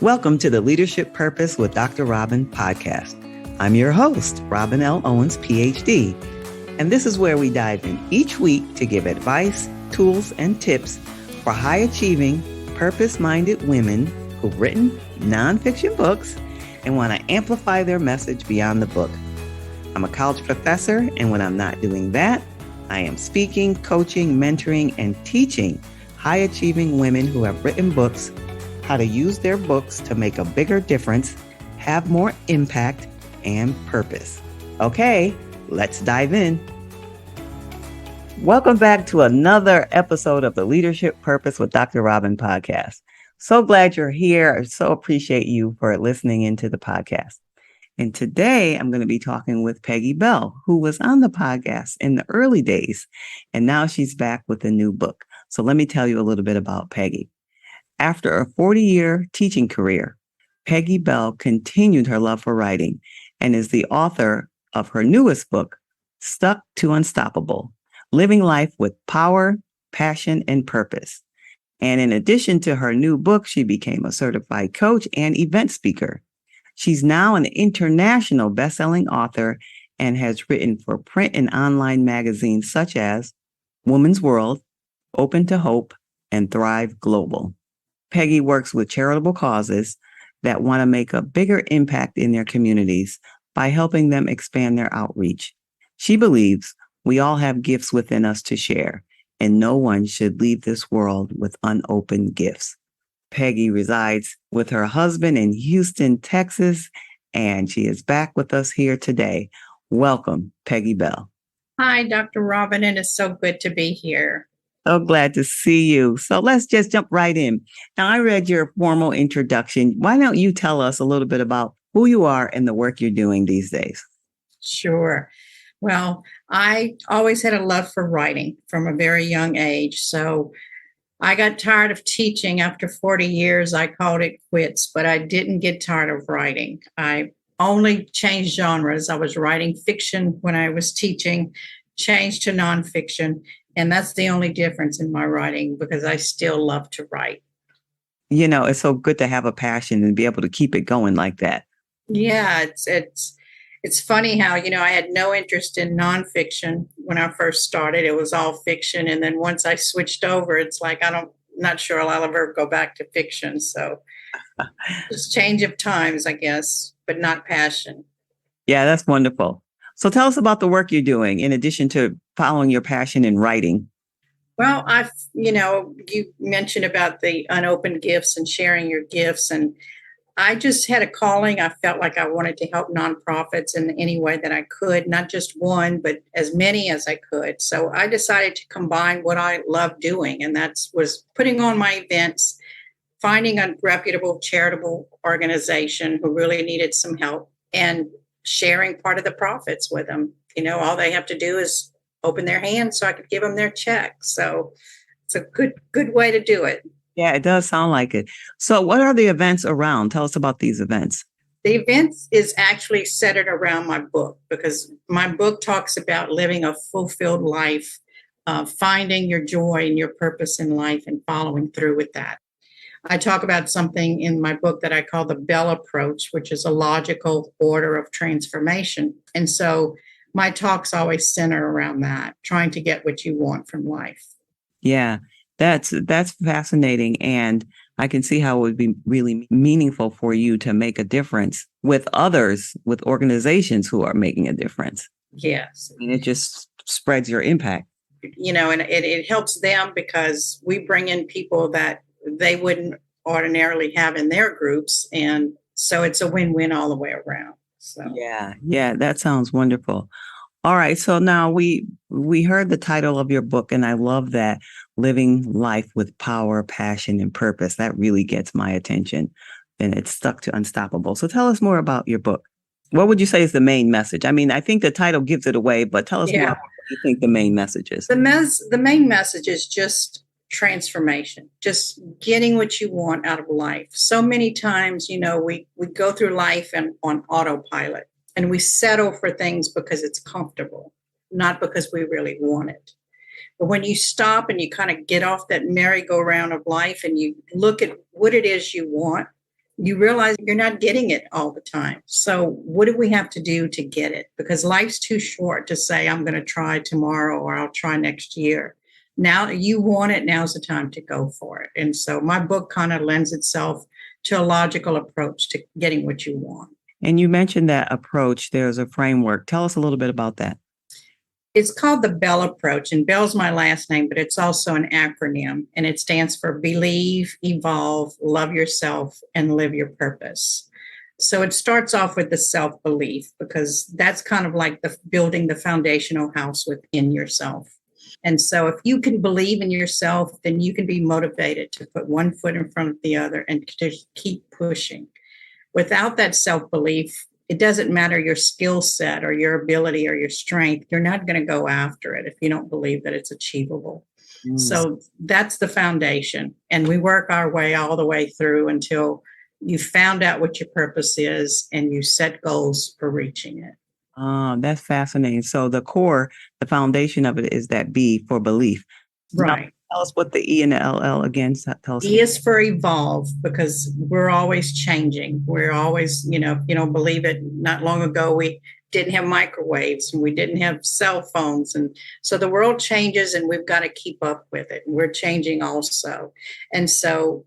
Welcome to the Leadership Purpose with Dr. Robin podcast. I'm your host, Robin L. Owens, PhD, and this is where we dive in each week to give advice, tools, and tips for high-achieving, purpose-minded women who've written nonfiction books and want to amplify their message beyond the book. I'm a college professor, and when I'm not doing that, I am speaking, coaching, mentoring, and teaching high-achieving women who have written books how to use their books to make a bigger difference, have more impact, and purpose. Okay, let's dive in. Welcome back to another episode of the Leadership Purpose with Dr. Robin podcast. So glad you're here. I so appreciate you for listening into the podcast. And today I'm going to be talking with Peggy Bell, who was on the podcast in the early days, and now she's back with a new book. So let me tell you a little bit about Peggy. After a 40-year teaching career, Peggy Bell continued her love for writing and is the author of her newest book, Stuck to Unstoppable, Living Life with Power, Passion, and Purpose. And in addition to her new book, she became a certified coach and event speaker. She's now an international best-selling author and has written for print and online magazines such as Woman's World, Open to Hope, and Thrive Global. Peggy works with charitable causes that want to make a bigger impact in their communities by helping them expand their outreach. She believes we all have gifts within us to share, and no one should leave this world with unopened gifts. Peggy resides with her husband in Houston, Texas, and she is back with us here today. Welcome, Peggy Bell. Hi, Dr. Robin. It is so good to be here. So glad to see you. So let's just jump right in. Now, I read your formal introduction. Why don't you tell us a little bit about who you are and the work you're doing these days? Sure. Well, I always had a love for writing from a very young age. So I got tired of teaching after 40 years. I called it quits, but I didn't get tired of writing. I only changed genres. I was writing fiction when I was teaching, changed to nonfiction. And that's the only difference in my writing because I still love to write. You know, it's so good to have a passion and be able to keep it going like that. Yeah, it's funny how, I had no interest in nonfiction when I first started. It was all fiction. And then once I switched over, it's like, not sure I'll ever go back to fiction. So just change of times, I guess, but not passion. Yeah, that's wonderful. So tell us about the work you're doing in addition to following your passion in writing. Well, you mentioned about the unopened gifts and sharing your gifts. And I just had a calling. I felt like I wanted to help nonprofits in any way that I could, not just one, but as many as I could. So I decided to combine what I love doing, and was putting on my events, finding a reputable charitable organization who really needed some help, and sharing part of the profits with them. All they have to do is open their hand so I could give them their check. So it's a good way to do it. Yeah, it does sound like it. So what are the events around? Tell us about these events. The event is actually centered around my book because my book talks about living a fulfilled life, finding your joy and your purpose in life and following through with that. I talk about something in my book that I call the Bell approach, which is a logical order of transformation. And so my talks always center around that, trying to get what you want from life. Yeah, that's fascinating. And I can see how it would be really meaningful for you to make a difference with others, with organizations who are making a difference. Yes. And it just spreads your impact. And it helps them because we bring in people that they wouldn't ordinarily have in their groups. And so it's a win-win all the way around. So Yeah, that sounds wonderful. All right. So now we heard the title of your book, and I love that, Living Life with Power, Passion, and Purpose. That really gets my attention, and it's Stuck to Unstoppable. So tell us more about your book. What would you say is the main message? I mean, I think the title gives it away, but tell us more about what you think the main message is. The main message is just transformation, just getting what you want out of life. So many times, we go through life and on autopilot, and we settle for things because it's comfortable, not because we really want it. But when you stop and you kind of get off that merry-go-round of life and you look at what it is you want, you realize you're not getting it all the time. So what do we have to do to get it? Because life's too short to say, I'm going to try tomorrow or I'll try next year. Now you want it, now's the time to go for it. And so my book kind of lends itself to a logical approach to getting what you want. And you mentioned that approach. There's a framework. Tell us a little bit about that. It's called the Bell approach, and Bell's my last name, but it's also an acronym, and it stands for Believe, Evolve, Love Yourself, and Live Your Purpose. So it starts off with the self-belief, because that's kind of like the building the foundational house within yourself. And so if you can believe in yourself, then you can be motivated to put one foot in front of the other and to keep pushing. Without that self-belief, it doesn't matter your skill set or your ability or your strength. You're not going to go after it if you don't believe that it's achievable. So that's the foundation. And we work our way all the way through until you found out what your purpose is and you set goals for reaching it. That's fascinating. So the core, the foundation of it is that B for belief. Right. Now, tell us what the E and the LL again. Tell us. E is for evolve, because we're always changing. We're always, if you don't believe it, not long ago we didn't have microwaves and we didn't have cell phones. And so the world changes and we've got to keep up with it. And we're changing also. And so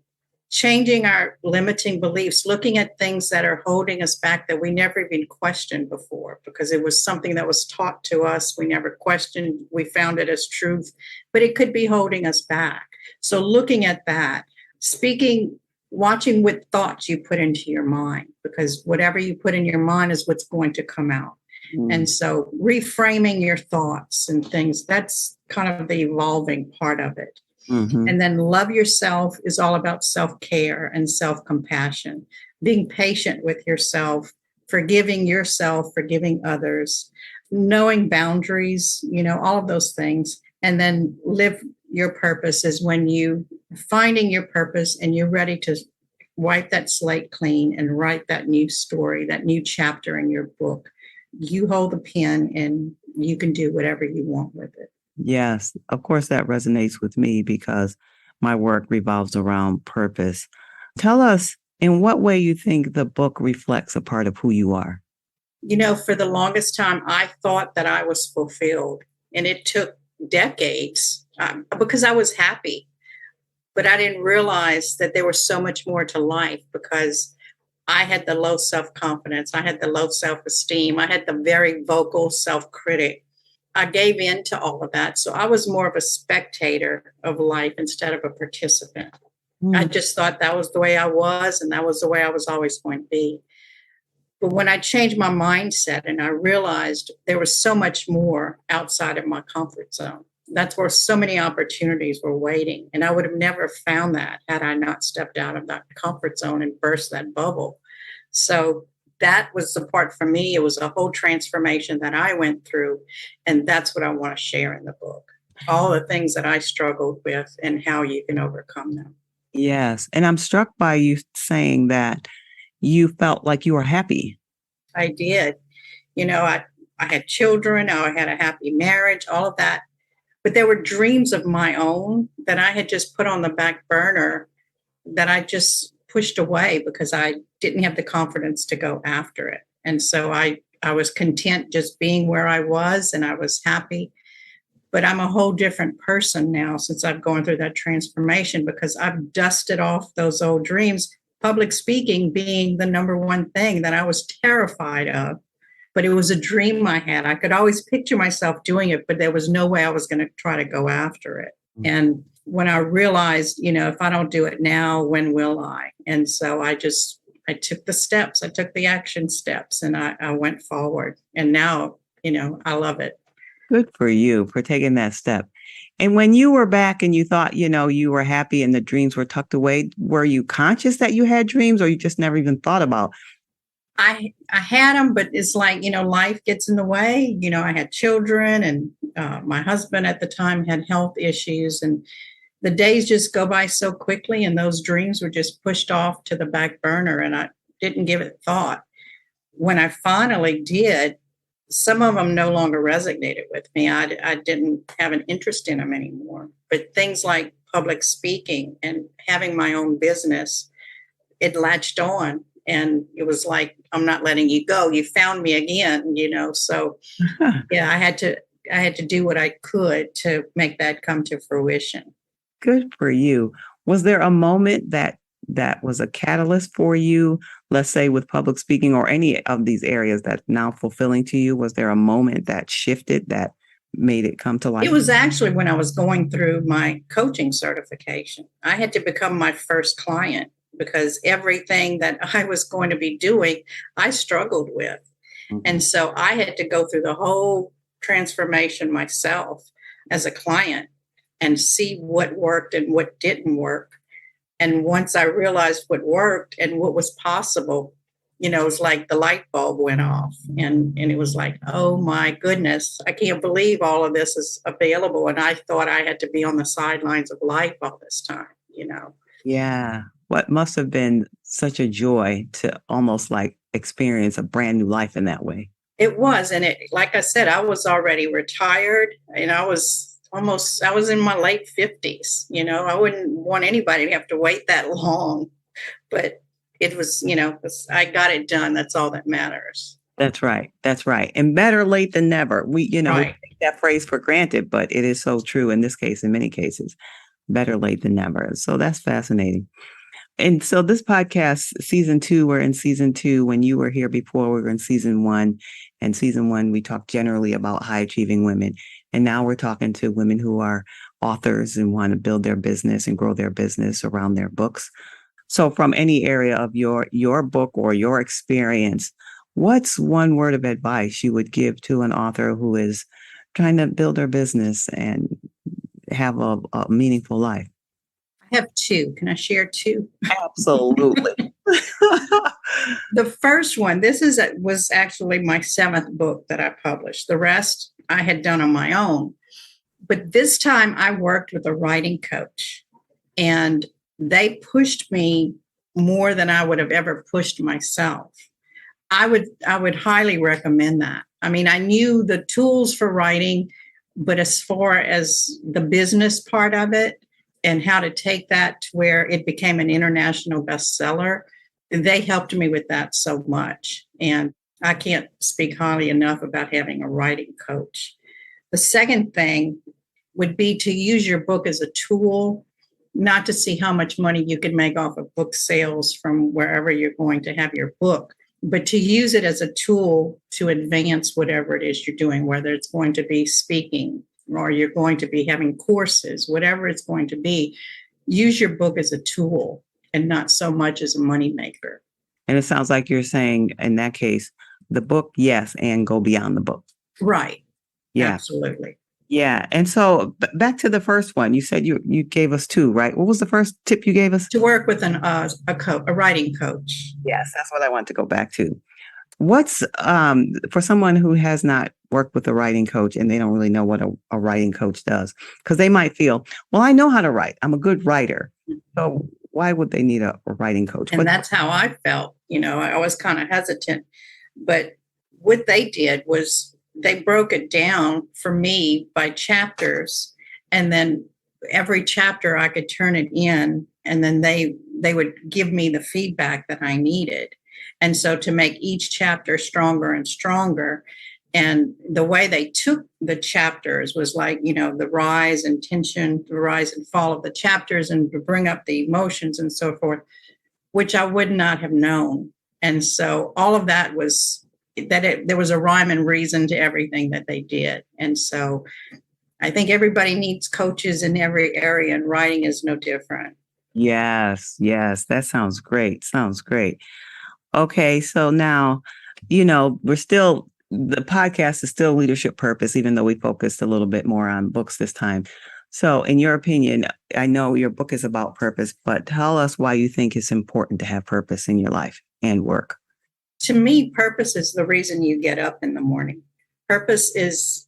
changing our limiting beliefs, looking at things that are holding us back that we never even questioned before, because it was something that was taught to us. We never questioned. We found it as truth, but it could be holding us back. So looking at that, watching what thoughts you put into your mind, because whatever you put in your mind is what's going to come out. And so reframing your thoughts and things, that's kind of the evolving part of it. And then love yourself is all about self-care and self-compassion, being patient with yourself, forgiving others, knowing boundaries, all of those things. And then live your purpose is when you finding your purpose and you're ready to wipe that slate clean and write that new story, that new chapter in your book. You hold the pen and you can do whatever you want with it. Yes, of course, that resonates with me because my work revolves around purpose. Tell us in what way you think the book reflects a part of who you are. For the longest time, I thought that I was fulfilled, and it took decades because I was happy. But I didn't realize that there was so much more to life, because I had the low self-confidence. I had the low self-esteem. I had the very vocal self-critic. I gave in to all of that. So I was more of a spectator of life instead of a participant. I just thought that was the way I was, and that was the way I was always going to be. But when I changed my mindset and I realized there was so much more outside of my comfort zone, that's where so many opportunities were waiting. And I would have never found that had I not stepped out of that comfort zone and burst that bubble. So that was the part for me. It was a whole transformation that I went through. And that's what I want to share in the book. All the things that I struggled with and how you can overcome them. Yes. And I'm struck by you saying that you felt like you were happy. I did. I had children. I had a happy marriage, all of that. But there were dreams of my own that I had just put on the back burner that I just pushed away because I didn't have the confidence to go after it. And so I was content just being where I was, and I was happy. But I'm a whole different person now since I've gone through that transformation, because I've dusted off those old dreams, public speaking being the number one thing that I was terrified of. But it was a dream I had. I could always picture myself doing it, but there was no way I was going to try to go after it. And when I realized, if I don't do it now, when will I? And so I took the steps. I took the action steps, and I went forward. And now, I love it. Good for you for taking that step. And when you were back and you thought, you were happy and the dreams were tucked away, were you conscious that you had dreams, or you just never even thought about? I had them, but it's like, life gets in the way. I had children, and my husband at the time had health issues, and the days just go by so quickly, and those dreams were just pushed off to the back burner, and I didn't give it thought. When I finally did, some of them no longer resonated with me. I didn't have an interest in them anymore. But things like public speaking and having my own business, it latched on. And it was like, I'm not letting you go. You found me again, So yeah, I had to do what I could to make that come to fruition. Good for you. Was there a moment that was a catalyst for you, let's say with public speaking or any of these areas that's now fulfilling to you? Was there a moment that shifted that made it come to life? It was actually when I was going through my coaching certification. I had to become my first client because everything that I was going to be doing, I struggled with. Mm-hmm. And so I had to go through the whole transformation myself as a client and see what worked and what didn't work. And once I realized what worked and what was possible, it was like the light bulb went off, and it was like, oh my goodness, I can't believe all of this is available. And I thought I had to be on the sidelines of life all this time, Yeah. What must have been such a joy to almost like experience a brand new life in that way. It was. And like I said, I was already retired, and I was in my late 50s. I wouldn't want anybody to have to wait that long, but it was, I got it done. That's all that matters. That's right. That's right. And better late than never. We Right. take that phrase for granted, but it is so true in this case, in many cases, better late than never. So that's fascinating. And so this podcast, season 2, we're in season 2. When you were here before, we were in season 1. And season 1, we talked generally about high achieving women. And now we're talking to women who are authors and want to build their business and grow their business around their books. So from any area of your book or your experience, what's one word of advice you would give to an author who is trying to build their business and have a meaningful life? I have 2. Can I share 2? Absolutely. The first one, was actually my 7th book that I published. The rest I had done on my own. But this time I worked with a writing coach, and they pushed me more than I would have ever pushed myself. I would highly recommend that. I mean, I knew the tools for writing, but as far as the business part of it and how to take that to where it became an international bestseller, they helped me with that so much. And I can't speak highly enough about having a writing coach. The second thing would be to use your book as a tool, not to see how much money you can make off of book sales from wherever you're going to have your book, but to use it as a tool to advance whatever it is you're doing, whether it's going to be speaking or you're going to be having courses, whatever it's going to be. Use your book as a tool and not so much as a moneymaker. And it sounds like you're saying in that case, the book, yes, and go beyond the book. Right. Yeah. Absolutely. Yeah. And so back to the first one, you said you gave us 2, right? What was the first tip you gave us? To work with a writing coach. Yes, that's what I want to go back to. What's for someone who has not worked with a writing coach and they don't really know what a writing coach does, because they might feel, well, I know how to write. I'm a good writer. So why would they need a writing coach? And that's how I felt. I was kind of hesitant. But what they did was they broke it down for me by chapters. And then every chapter I could turn it in. And then they would give me the feedback that I needed. And so to make each chapter stronger and stronger. And the way they took the chapters was like, the rise and tension, the rise and fall of the chapters, and to bring up the emotions and so forth, which I would not have known. And so all of that was there was a rhyme and reason to everything that they did. And so I think everybody needs coaches in every area, and writing is no different. Yes. That sounds great. Okay. So now, the podcast is still Leadership Purpose, even though we focused a little bit more on books this time. So in your opinion, I know your book is about purpose, but tell us why you think it's important to have purpose in your life and work. To me, purpose is the reason you get up in the morning. Purpose is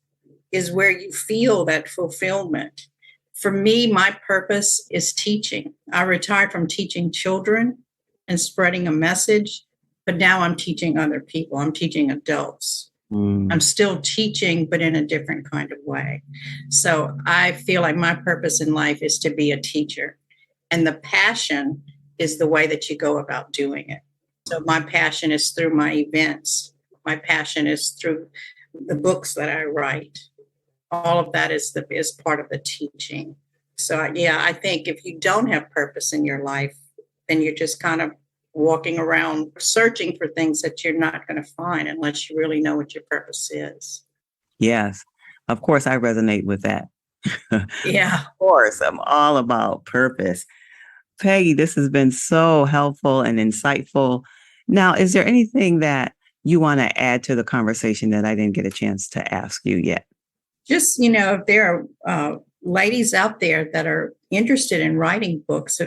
where you feel that fulfillment. For me, my purpose is teaching. I retired from teaching children and spreading a message, but now I'm teaching other people. I'm teaching adults. I'm still teaching, but in a different kind of way. So I feel like my purpose in life is to be a teacher. And the passion is the way that you go about doing it. So my passion is through my events. My passion is through the books that I write. All of that is part of the teaching. So I think if you don't have purpose in your life, then you're just kind of walking around searching for things that you're not going to find unless you really know what your purpose is. Yes, of course, I resonate with that. Yeah. Of course, I'm all about purpose. Peggy, this has been so helpful and insightful. Now, is there anything that you want to add to the conversation that I didn't get a chance to ask you yet? Just, if there are ladies out there that are interested in writing books,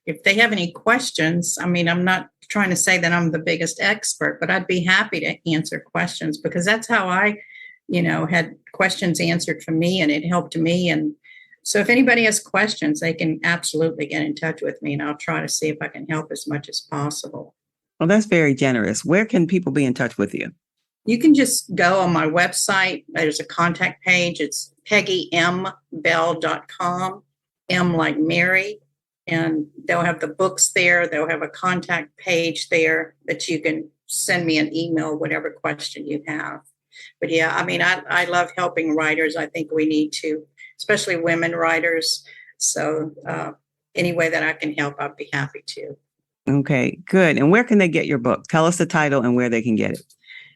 if they have any questions, I mean, I'm not trying to say that I'm the biggest expert, but I'd be happy to answer questions because that's how I, had questions answered for me and it helped me. And so if anybody has questions, they can absolutely get in touch with me and I'll try to see if I can help as much as possible. Well, that's very generous. Where can people be in touch with you? You can just go on my website. There's a contact page. It's PeggyMBell.com, M like Mary. And they'll have the books there. They'll have a contact page there that you can send me an email, whatever question you have. But yeah, I mean, I love helping writers. I think we need to, especially women writers. So any way that I can help, I'd be happy to. Okay, good. And where can they get your book? Tell us the title and where they can get it.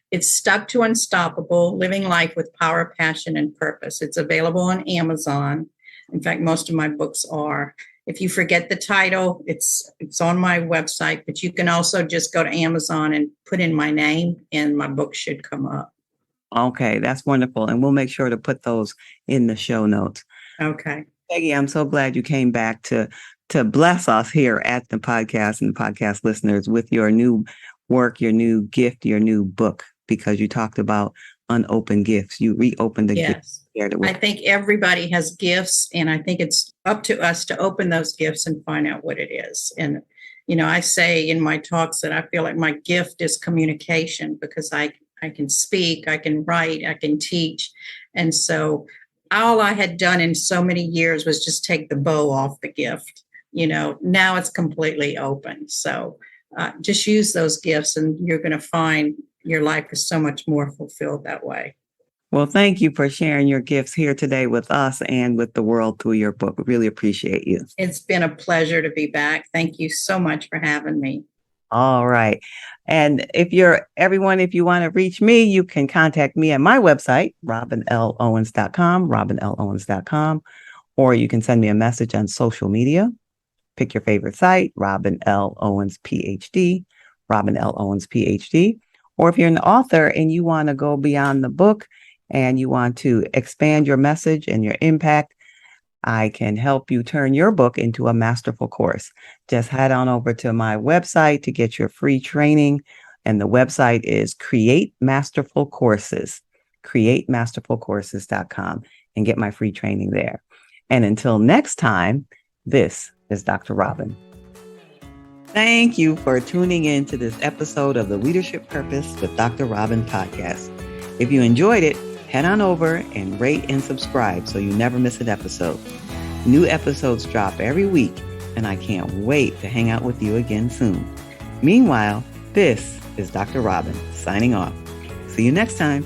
It's Stuck to Unstoppable, Living Life with Power, Passion, and Purpose. It's available on Amazon. In fact, most of my books are. If you forget the title, it's on my website, but you can also just go to Amazon and put in my name and my book should come up. Okay, that's wonderful. And we'll make sure to put those in the show notes. Okay. Peggy, I'm so glad you came back to bless us here at the podcast and the podcast listeners with your new work, your new gift, your new book, because you talked about unopened gifts. You reopened the gifts. I think everybody has gifts, and I think it's up to us to open those gifts and find out what it is. And, I say in my talks that I feel like my gift is communication because I can speak, I can write, I can teach. And so all I had done in so many years was just take the bow off the gift. Now it's completely open. So just use those gifts and you're going to find your life is so much more fulfilled that way. Well, thank you for sharing your gifts here today with us and with the world through your book. We really appreciate you. It's been a pleasure to be back. Thank you so much for having me. All right. And if you want to reach me, you can contact me at my website, robinlowens.com, robinlowens.com, or you can send me a message on social media. Pick your favorite site, Robin L. Owens, PhD, Robin L. Owens, PhD. Or if you're an author and you want to go beyond the book and you want to expand your message and your impact, I can help you turn your book into a masterful course. Just head on over to my website to get your free training. And the website is Create Masterful Courses, createmasterfulcourses.com, and get my free training there. And until next time, this is Dr. Robin. Thank you for tuning in to this episode of the Leadership Purpose with Dr. Robin podcast. If you enjoyed it, head on over and rate and subscribe so you never miss an episode. New episodes drop every week, and I can't wait to hang out with you again soon. Meanwhile, this is Dr. Robin signing off. See you next time.